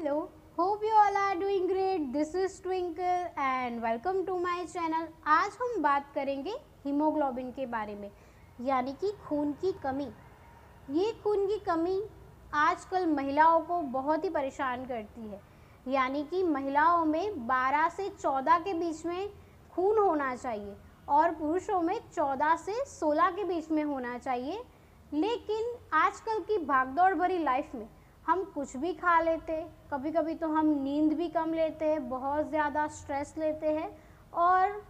Hello, hope you all are doing great. This is Twinkle and welcome to my channel. आज हम बात करेंगे haemoglobin के बारे में, यानी कि खून की कमी। ये खून की कमी आजकल महिलाओं को बहुत ही परेशान करती है, यानी कि महिलाओं में 12 से 14 के बीच में खून होना चाहिए और पुरुषों में 14 से 16 के बीच में होना चाहिए। लेकिन आजकल की भागदौड़ भरी लाइफ में हम कुछ भी खा लेते, कभी कभी तो हम नींद भी कम लेते हैं, बहुत ज़्यादा स्ट्रेस लेते हैं और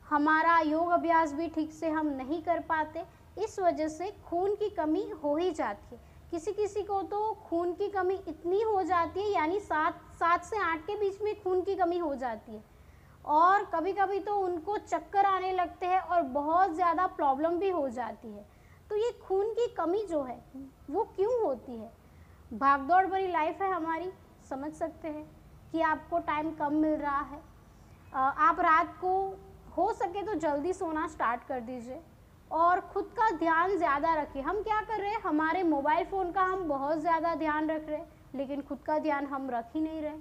हमारा योग अभ्यास भी ठीक से हम नहीं कर पाते। इस वजह से खून की कमी हो ही जाती है। किसी किसी को तो खून की कमी इतनी हो जाती है, यानी 7 से 8 के बीच में खून की कमी हो जाती है और कभी कभी तो उनको चक्कर आने लगते हैं और बहुत ज़्यादा प्रॉब्लम भी हो जाती है। तो ये खून की कमी जो है वो क्यों होती है? भागदौड़ भरी लाइफ है हमारी, समझ सकते हैं कि आपको टाइम कम मिल रहा है। आप रात को हो सके तो जल्दी सोना स्टार्ट कर दीजिए और ख़ुद का ध्यान ज़्यादा रखिए। हम क्या कर रहे हैं, हमारे मोबाइल फ़ोन का हम बहुत ज़्यादा ध्यान रख रहे हैं, लेकिन खुद का ध्यान हम रख ही नहीं रहे।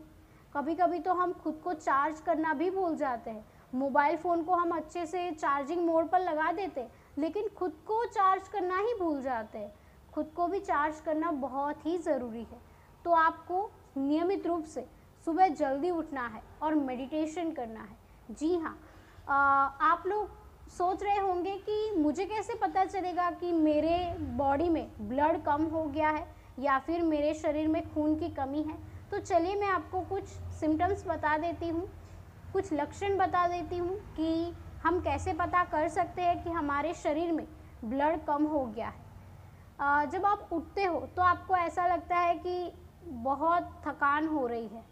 कभी कभी तो हम खुद को चार्ज करना भी भूल जाते हैं। मोबाइल फ़ोन को हम अच्छे से चार्जिंग मोड पर लगा देते, लेकिन खुद को चार्ज करना ही भूल जाते हैं। खुद को भी चार्ज करना बहुत ही ज़रूरी है। तो आपको नियमित रूप से सुबह जल्दी उठना है और मेडिटेशन करना है। जी हाँ, आप लोग सोच रहे होंगे कि मुझे कैसे पता चलेगा कि मेरे बॉडी में ब्लड कम हो गया है या फिर मेरे शरीर में खून की कमी है। तो चलिए मैं आपको कुछ सिम्टम्स बता देती हूँ, कुछ लक्षण बता देती हूँ कि हम कैसे पता कर सकते हैं कि हमारे शरीर में ब्लड कम हो गया है। जब आप उठते हो तो आपको ऐसा लगता है कि बहुत थकान हो रही है।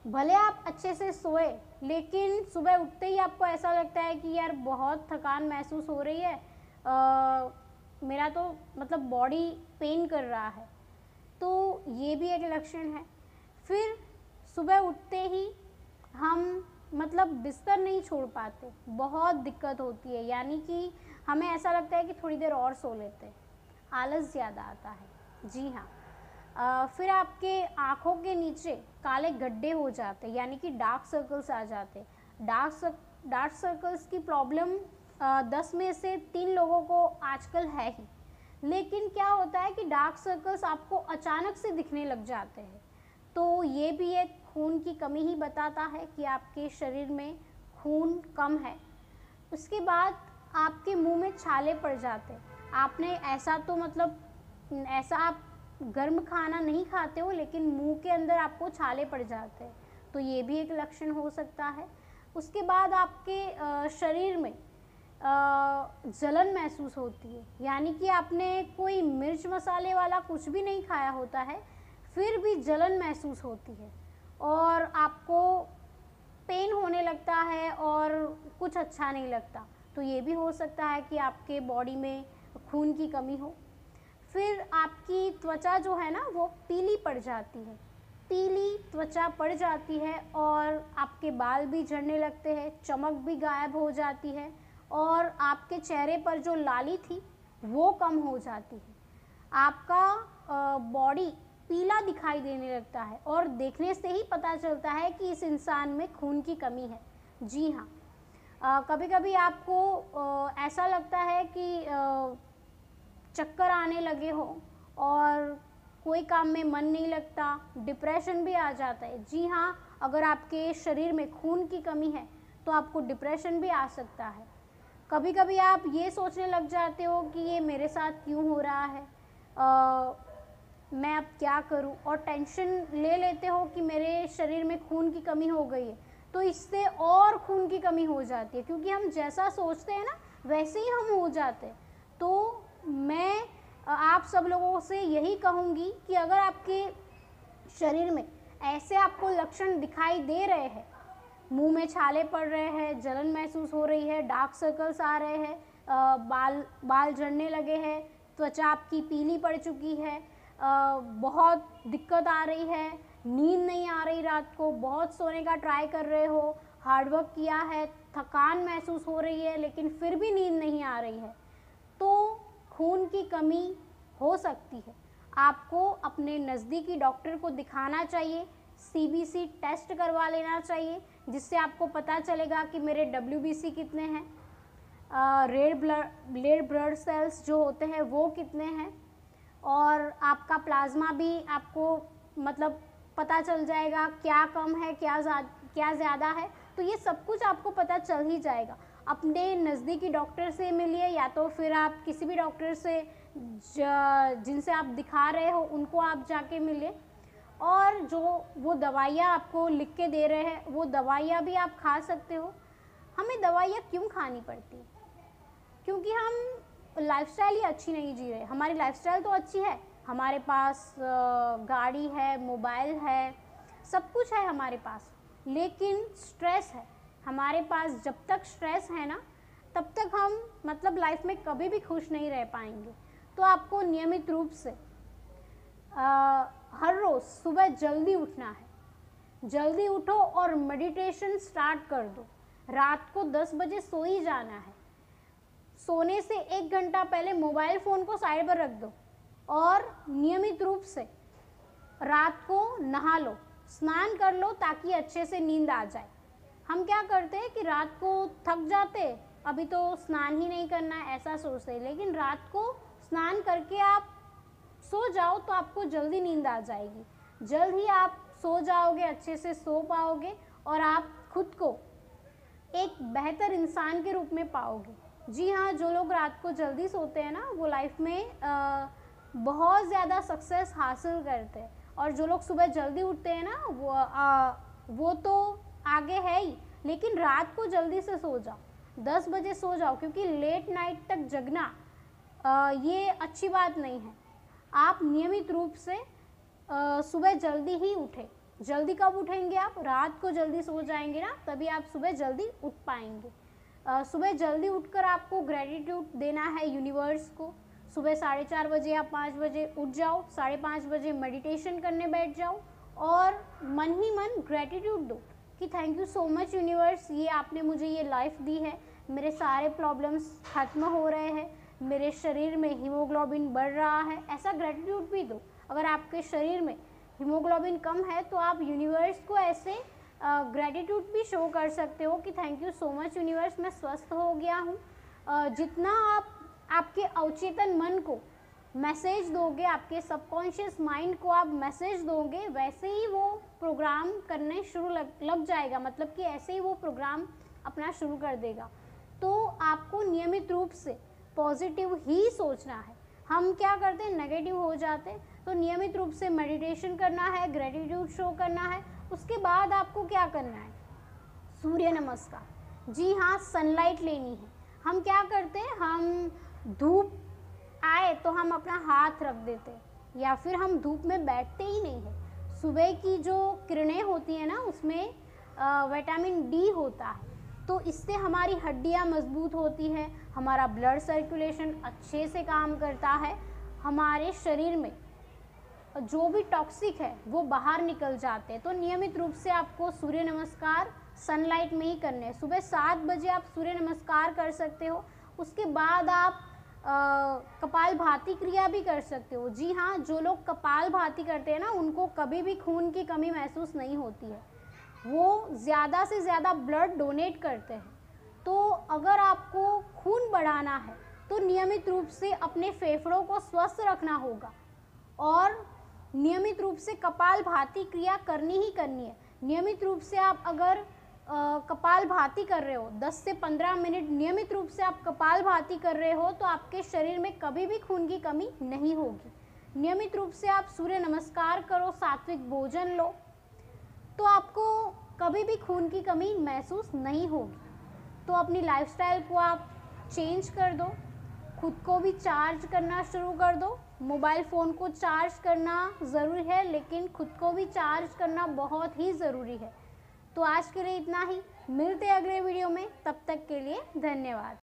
भले आप अच्छे से सोए, लेकिन सुबह उठते ही आपको ऐसा लगता है कि यार बहुत थकान महसूस हो रही है, मेरा तो मतलब बॉडी पेन कर रहा है। तो ये भी एक लक्षण है। फिर सुबह उठते ही हम मतलब बिस्तर नहीं छोड़ पाते, बहुत दिक्कत होती है, यानी कि हमें ऐसा लगता है कि थोड़ी देर और सो लेते हैं, आलस ज़्यादा आता है। जी हाँ, फिर आपके आँखों के नीचे काले गड्ढे हो जाते हैं, यानी कि डार्क सर्कल्स आ जाते हैं। डार्क सर्कल्स की प्रॉब्लम 10 में से 3 लोगों को आजकल है ही। लेकिन क्या होता है कि डार्क सर्कल्स आपको अचानक से दिखने लग जाते हैं, तो ये भी एक खून की कमी ही बताता है कि आपके शरीर में खून कम है। उसके बाद आपके मुंह में छाले पड़ जाते हैं। आपने ऐसा तो मतलब ऐसा आप गर्म खाना नहीं खाते हो, लेकिन मुंह के अंदर आपको छाले पड़ जाते हैं, तो ये भी एक लक्षण हो सकता है। उसके बाद आपके शरीर में जलन महसूस होती है, यानी कि आपने कोई मिर्च मसाले वाला कुछ भी नहीं खाया होता है, फिर भी जलन महसूस होती है और आपको पेन होने लगता है और कुछ अच्छा नहीं लगता। तो ये भी हो सकता है कि आपके बॉडी में खून की कमी हो। फिर आपकी त्वचा जो है ना वो पीली पड़ जाती है, पीली त्वचा पड़ जाती है और आपके बाल भी झड़ने लगते हैं, चमक भी गायब हो जाती है और आपके चेहरे पर जो लाली थी वो कम हो जाती है। आपका बॉडी पीला दिखाई देने लगता है और देखने से ही पता चलता है कि इस इंसान में खून की कमी है। जी हाँ, कभी कभी आपको ऐसा लगता है कि चक्कर आने लगे हो और कोई काम में मन नहीं लगता, डिप्रेशन भी आ जाता है। जी हाँ, अगर आपके शरीर में खून की कमी है तो आपको डिप्रेशन भी आ सकता है। कभी कभी आप ये सोचने लग जाते हो कि ये मेरे साथ क्यों हो रहा है, मैं अब क्या करूं, और टेंशन ले लेते हो कि मेरे शरीर में खून की कमी हो गई है। तो इससे और खून की कमी हो जाती है, क्योंकि हम जैसा सोचते हैं ना वैसे ही हम हो जाते हैं। तो मैं आप सब लोगों से यही कहूँगी कि अगर आपके शरीर में ऐसे आपको लक्षण दिखाई दे रहे हैं, मुंह में छाले पड़ रहे हैं, जलन महसूस हो रही है, डार्क सर्कल्स आ रहे हैं, बाल झड़ने लगे हैं, त्वचा आपकी पीली पड़ चुकी है, बहुत दिक्कत आ रही है, नींद नहीं आ रही, रात को बहुत सोने का ट्राई कर रहे हो, हार्डवर्क किया है, थकान महसूस हो रही है, लेकिन फिर भी नींद नहीं आ रही है, तो खून की कमी हो सकती है। आपको अपने नज़दीकी डॉक्टर को दिखाना चाहिए, CBC टेस्ट करवा लेना चाहिए, जिससे आपको पता चलेगा कि मेरे WBC कितने हैं, रेड ब्लड सेल्स जो होते हैं वो कितने हैं, और आपका प्लाज्मा भी आपको मतलब पता चल जाएगा क्या कम है क्या ज़्यादा है। तो ये सब कुछ आपको पता चल ही जाएगा। अपने नज़दीकी डॉक्टर से मिलिए, या तो फिर आप किसी भी डॉक्टर से जिनसे आप दिखा रहे हो उनको आप जाके मिलिए, और जो वो दवाइयाँ आपको लिख के दे रहे हैं वो दवाइयाँ भी आप खा सकते हो। हमें दवाइयाँ क्यों खानी पड़ती है? क्योंकि हम लाइफस्टाइल ही अच्छी नहीं जी रहे। हमारी लाइफस्टाइल तो अच्छी है, हमारे पास गाड़ी है, मोबाइल है, सब कुछ है हमारे पास, लेकिन स्ट्रेस है हमारे पास। जब तक स्ट्रेस है ना, तब तक हम मतलब लाइफ में कभी भी खुश नहीं रह पाएंगे। तो आपको नियमित रूप से हर रोज़ सुबह जल्दी उठना है। जल्दी उठो और मेडिटेशन स्टार्ट कर दो। रात को 10 बजे सो ही जाना है। सोने से 1 घंटा पहले मोबाइल फ़ोन को साइड पर रख दो, और नियमित रूप से रात को नहा लो, स्नान कर लो, ताकि अच्छे से नींद आ जाए। हम क्या करते हैं कि रात को थक जाते, अभी तो स्नान ही नहीं करना है ऐसा सोचते हैं, लेकिन रात को स्नान करके आप सो जाओ तो आपको जल्दी नींद आ जाएगी। जल्द ही आप सो जाओगे, अच्छे से सो पाओगे, और आप खुद को एक बेहतर इंसान के रूप में पाओगे। जी हाँ, जो लोग रात को जल्दी सोते हैं ना, वो लाइफ में बहुत ज़्यादा सक्सेस हासिल करते हैं, और जो लोग सुबह जल्दी उठते हैं ना, वो तो आगे है ही, लेकिन रात को जल्दी से सो जाओ, 10 बजे सो जाओ, क्योंकि लेट नाइट तक जगना ये अच्छी बात नहीं है। आप नियमित रूप से सुबह जल्दी ही उठें। जल्दी कब उठेंगे आप? रात को जल्दी सो जाएंगे ना, तभी आप सुबह जल्दी उठ पाएंगे। सुबह जल्दी उठकर आपको ग्रेटिट्यूड देना है यूनिवर्स को। सुबह 4:30 बजे या 5 बजे उठ जाओ, 5:30 बजे मेडिटेशन करने बैठ जाओ, और मन ही मन ग्रेटिट्यूड दो कि thank you so much universe, ये आपने मुझे ये लाइफ दी है, मेरे सारे प्रॉब्लम्स ख़त्म हो रहे हैं, मेरे शरीर में हीमोग्लोबिन बढ़ रहा है। ऐसा ग्रेटिट्यूड भी दो। अगर आपके शरीर में हीमोग्लोबिन कम है तो आप यूनिवर्स को ऐसे ग्रेटिट्यूड भी शो कर सकते हो कि thank you so much universe, मैं स्वस्थ हो गया हूँ। जितना आप आपके अवचेतन मन को मैसेज दोगे, आपके सबकॉन्शियस माइंड को आप मैसेज दोगे, वैसे ही वो प्रोग्राम करने शुरू लग जाएगा, मतलब कि ऐसे ही वो प्रोग्राम अपना शुरू कर देगा। तो आपको नियमित रूप से पॉजिटिव ही सोचना है। हम क्या करते हैं, नेगेटिव हो जाते हैं। तो नियमित रूप से मेडिटेशन करना है, ग्रेटिट्यूड शो करना है। उसके बाद आपको क्या करना है, सूर्य नमस्कार। जी हाँ, सनलाइट लेनी है। हम क्या करते हैं, हम धूप आए तो हम अपना हाथ रख देते हैं, या फिर हम धूप में बैठते ही नहीं है। सुबह की जो किरणें होती हैं ना, उसमें विटामिन डी होता है, तो इससे हमारी हड्डियाँ मजबूत होती है, हमारा ब्लड सर्कुलेशन अच्छे से काम करता है, हमारे शरीर में जो भी टॉक्सिक है वो बाहर निकल जाते हैं। तो नियमित रूप से आपको सूर्य नमस्कार सनलाइट में ही करने हैं। सुबह 7 बजे आप सूर्य नमस्कार कर सकते हो। उसके बाद आप कपालभाति क्रिया भी कर सकते हो। जी हाँ, जो लोग कपालभाति करते हैं ना, उनको कभी भी खून की कमी महसूस नहीं होती है, वो ज़्यादा से ज़्यादा ब्लड डोनेट करते हैं। तो अगर आपको खून बढ़ाना है तो नियमित रूप से अपने फेफड़ों को स्वस्थ रखना होगा, और नियमित रूप से कपालभाति क्रिया करनी ही करनी है। नियमित रूप से आप अगर कपालभाति कर रहे हो, 10 से 15 मिनट नियमित रूप से आप कपालभाति कर रहे हो, तो आपके शरीर में कभी भी खून की कमी नहीं होगी। नियमित रूप से आप सूर्य नमस्कार करो, सात्विक भोजन लो, तो आपको कभी भी खून की कमी महसूस नहीं होगी। तो अपनी लाइफस्टाइल को आप चेंज कर दो, खुद को भी चार्ज करना शुरू कर दो। मोबाइल फ़ोन को चार्ज करना ज़रूरी है, लेकिन खुद को भी चार्ज करना बहुत ही ज़रूरी है। तो आज के लिए इतना ही, मिलते हैं अगले वीडियो में, तब तक के लिए धन्यवाद।